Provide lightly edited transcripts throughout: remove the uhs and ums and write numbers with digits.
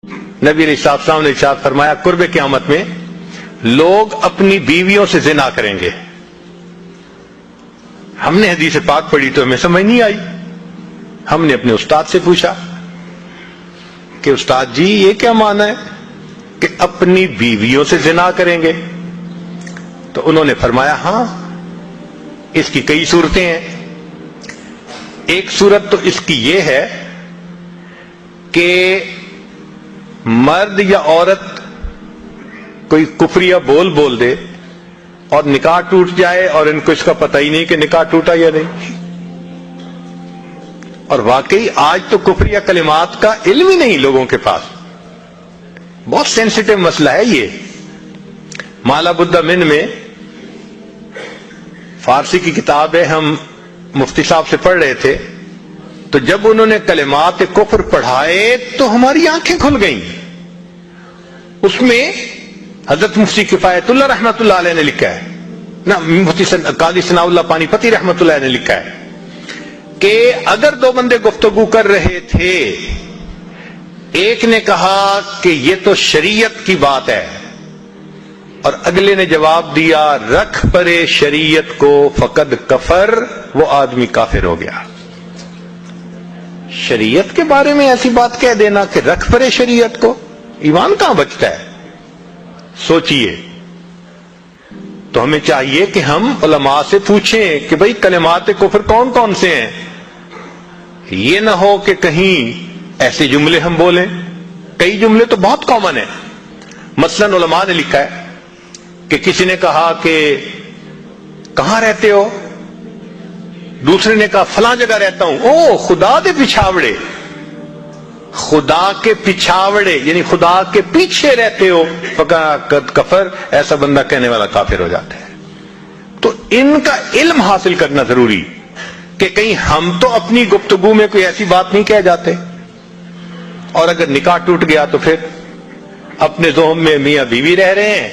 نبی علیہ السلام نے ارشاد فرمایا قرب قیامت میں لوگ اپنی بیویوں سے زنا کریں گے. ہم نے حدیث پاک پڑھی تو ہمیں سمجھ نہیں آئی. ہم نے اپنے استاد سے پوچھا کہ استاد جی یہ کیا معنی ہے کہ اپنی بیویوں سے زنا کریں گے؟ تو انہوں نے فرمایا ہاں اس کی کئی صورتیں ہیں. ایک صورت تو اس کی یہ ہے کہ مرد یا عورت کوئی کفریہ بول دے اور نکاح ٹوٹ جائے اور ان کو اس کا پتہ ہی نہیں کہ نکاح ٹوٹا یا نہیں. اور واقعی آج تو کفریہ کلمات کا علم ہی نہیں لوگوں کے پاس. بہت سینسیٹیو مسئلہ ہے یہ. مالا بدہ من میں فارسی کی کتاب ہے, ہم مفتی صاحب سے پڑھ رہے تھے تو جب انہوں نے کلمات کفر پڑھائے تو ہماری آنکھیں کھل گئیں. اس میں حضرت مفتی کفایت اللہ رحمۃ اللہ علیہ نے لکھا ہے, مفتی قاضی ثناء اللہ پانی پتی رحمۃ اللہ نے لکھا ہے کہ اگر دو بندے گفتگو کر رہے تھے, ایک نے کہا کہ یہ تو شریعت کی بات ہے اور اگلے نے جواب دیا رکھ پرے شریعت کو فقد کفر, وہ آدمی کافر ہو گیا. شریعت کے بارے میں ایسی بات کہہ دینا کہ رکھ پرے شریعت کو, ایمان کہاں بچتا ہے؟ سوچئے. تو ہمیں چاہیے کہ ہم علماء سے پوچھیں کہ بھئی کلمات کفر کون کون سے ہیں. یہ نہ ہو کہ کہیں ایسے جملے ہم بولیں. کئی جملے تو بہت کامن ہیں. مثلا علماء نے لکھا ہے کہ کسی نے کہا کہ کہاں رہتے ہو؟ دوسرے نے کہا فلاں جگہ رہتا ہوں. او خدا دے پچھاوڑے, خدا کے پچھاوڑے یعنی خدا کے پیچھے رہتے ہو, فقد کفر, ایسا بندہ کہنے والا کافر ہو جاتا ہے. تو ان کا علم حاصل کرنا ضروری کہ کہیں ہم تو اپنی گفتگو میں کوئی ایسی بات نہیں کہہ جاتے, اور اگر نکاح ٹوٹ گیا تو پھر اپنے ذہن میں میاں بیوی رہ رہے ہیں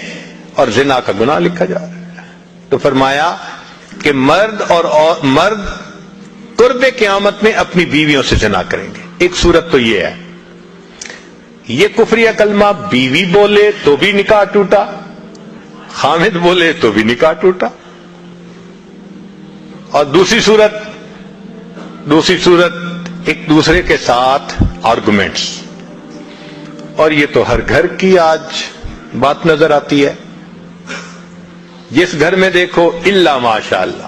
اور زنا کا گناہ لکھا جا رہا ہے. تو فرمایا کہ مرد قرب قیامت میں اپنی بیویوں سے زنا کریں گے. ایک صورت تو یہ ہے, یہ کفریہ کلمہ بیوی بولے تو بھی نکاح ٹوٹا, خامد بولے تو بھی نکاح ٹوٹا. اور دوسری صورت ایک دوسرے کے ساتھ آرگومنٹس, اور یہ تو ہر گھر کی آج بات نظر آتی ہے. جس گھر میں دیکھو الا ماشاء اللہ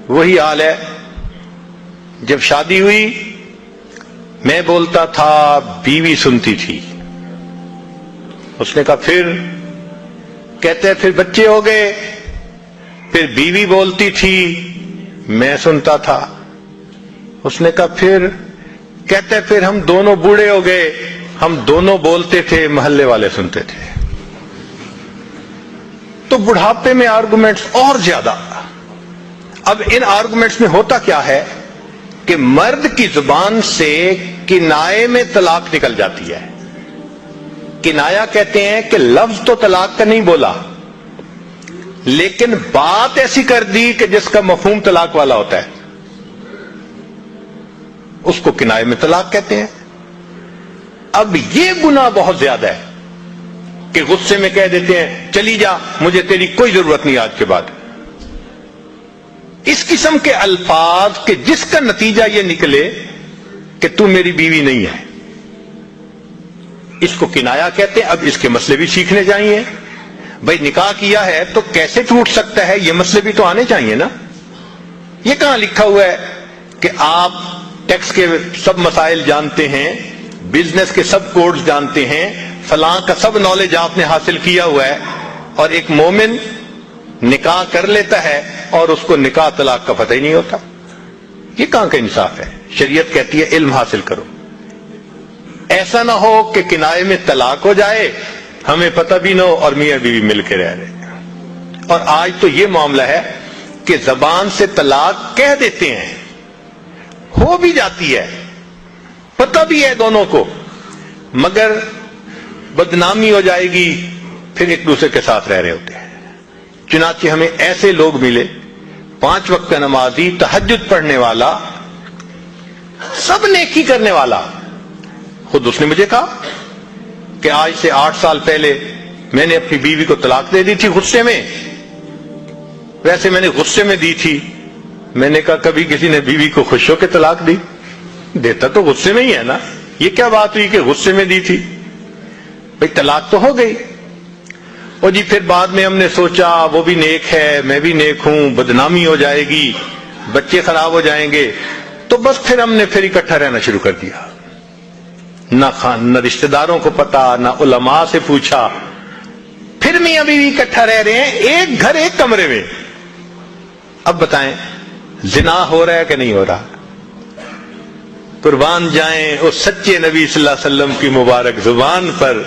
وہی حال ہے. جب شادی ہوئی میں بولتا تھا, بیوی سنتی تھی. اس نے کہا پھر, کہتے پھر بچے ہو گئے, پھر بیوی بولتی تھی میں سنتا تھا. اس نے کہا پھر, کہتے پھر ہم دونوں بوڑھے ہو گئے, ہم دونوں بولتے تھے محلے والے سنتے تھے. تو بڑھاپے میں آرگومنٹس اور زیادہ. اب ان آرگومنٹس میں ہوتا کیا ہے کہ مرد کی زبان سے کنائے میں طلاق نکل جاتی ہے. کنایا کہتے ہیں کہ لفظ تو طلاق کا نہیں بولا لیکن بات ایسی کر دی کہ جس کا مفہوم طلاق والا ہوتا ہے, اس کو کنائے میں طلاق کہتے ہیں. اب یہ گناہ بہت زیادہ ہے کہ غصے میں کہہ دیتے ہیں چلی جا, مجھے تیری کوئی ضرورت نہیں آج کے بعد. اس قسم کے الفاظ کہ جس کا نتیجہ یہ نکلے کہ تو میری بیوی نہیں ہے, اس کو کنایا کہتے ہیں. اب اس کے مسئلے بھی سیکھنے چاہیے. بھائی نکاح کیا ہے تو کیسے ٹوٹ سکتا ہے, یہ مسئلے بھی تو آنے چاہیے نا. یہ کہاں لکھا ہوا ہے کہ آپ ٹیکس کے سب مسائل جانتے ہیں, بزنس کے سب کوڈز جانتے ہیں, فلاں کا سب نالج آپ نے حاصل کیا ہوا ہے, اور ایک مومن نکاح کر لیتا ہے اور اس کو نکاح طلاق کا پتہ ہی نہیں ہوتا. یہ کہاں کا انصاف ہے؟ شریعت کہتی ہے علم حاصل کرو. ایسا نہ ہو کہ کنائے میں طلاق ہو جائے, ہمیں پتہ بھی نہ ہو اور میاں بیوی مل کے رہ رہے ہیں. اور آج تو یہ معاملہ ہے کہ زبان سے طلاق کہہ دیتے ہیں, ہو بھی جاتی ہے, پتہ بھی ہے دونوں کو, مگر بدنامی ہو جائے گی, پھر ایک دوسرے کے ساتھ رہ رہے ہوتے ہیں. چنانچہ ہمیں ایسے لوگ ملے, 5 وقت کا نمازی, تہجد پڑھنے والا, سب نیکی کرنے والا, خود اس نے مجھے کہا کہ آج سے 8 سال پہلے میں نے اپنی بیوی کو طلاق دے دی تھی غصے میں. ویسے میں نے غصے میں دی تھی. میں نے کہا کبھی کسی نے بیوی کو خوش ہو کے طلاق دی؟ دیتا تو غصے میں ہی ہے نا. یہ کیا بات ہوئی کہ غصے میں دی تھی؟ بھئی طلاق تو ہو گئی. اور جی پھر بعد میں ہم نے سوچا وہ بھی نیک ہے میں بھی نیک ہوں, بدنامی ہو جائے گی, بچے خراب ہو جائیں گے, تو بس پھر ہم نے پھر اکٹھا رہنا شروع کر دیا. نہ رشتہ داروں کو پتا, نہ علماء سے پوچھا. پھر میاں بیوی اکٹھا رہ رہے ہیں, ایک گھر ایک کمرے میں. اب بتائیں زنا ہو رہا ہے کہ نہیں ہو رہا؟ قربان جائیں اس سچے نبی صلی اللہ علیہ وسلم کی مبارک زبان پر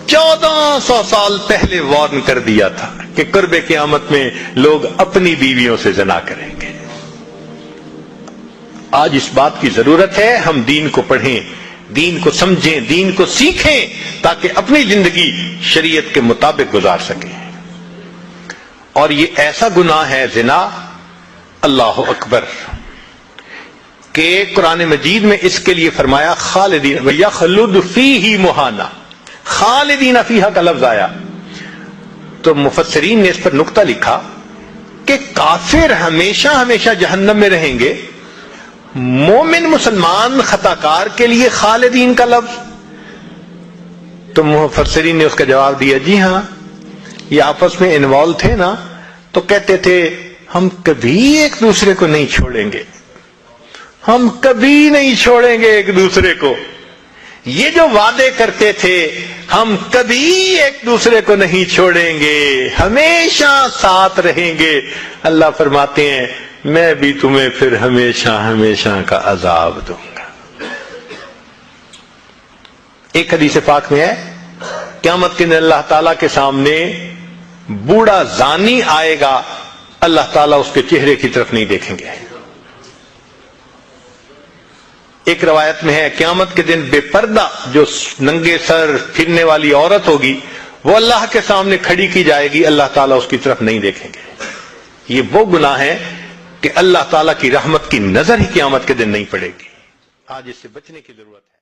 1400 سال پہلے وارن کر دیا تھا کہ قرب قیامت میں لوگ اپنی بیویوں سے زنا کریں گے. آج اس بات کی ضرورت ہے ہم دین کو پڑھیں, دین کو سمجھیں, دین کو سیکھیں, تاکہ اپنی زندگی شریعت کے مطابق گزار سکیں. اور یہ ایسا گناہ ہے زنا, اللہ اکبر, کہ قرآن مجید میں اس کے لیے فرمایا خالدین وَيَخْلُدُ فِيهِ مُحَانَا, خالدین فیہا کا لفظ آیا. تو مفسرین نے اس پر نقطہ لکھا کہ کافر ہمیشہ ہمیشہ جہنم میں رہیں گے, مومن مسلمان خطاکار کے لیے خالدین کا لفظ. تو مفسرین نے اس کا جواب دیا جی ہاں, یہ آپس میں انوالو تھے نا, تو کہتے تھے ہم کبھی ایک دوسرے کو نہیں چھوڑیں گے, ہم کبھی نہیں چھوڑیں گے ایک دوسرے کو. یہ جو وعدے کرتے تھے ہم کبھی ایک دوسرے کو نہیں چھوڑیں گے, ہمیشہ ساتھ رہیں گے, اللہ فرماتے ہیں میں بھی تمہیں پھر ہمیشہ ہمیشہ کا عذاب دوں گا. ایک حدیث پاک میں ہے قیامت کے دن اللہ تعالیٰ کے سامنے بوڑھا زانی آئے گا, اللہ تعالیٰ اس کے چہرے کی طرف نہیں دیکھیں گے. ایک روایت میں ہے قیامت کے دن بے پردہ جو ننگے سر پھرنے والی عورت ہوگی وہ اللہ کے سامنے کھڑی کی جائے گی, اللہ تعالیٰ اس کی طرف نہیں دیکھیں گے. یہ وہ گناہ ہے کہ اللہ تعالیٰ کی رحمت کی نظر ہی قیامت کے دن نہیں پڑے گی. آج اس سے بچنے کی ضرورت ہے.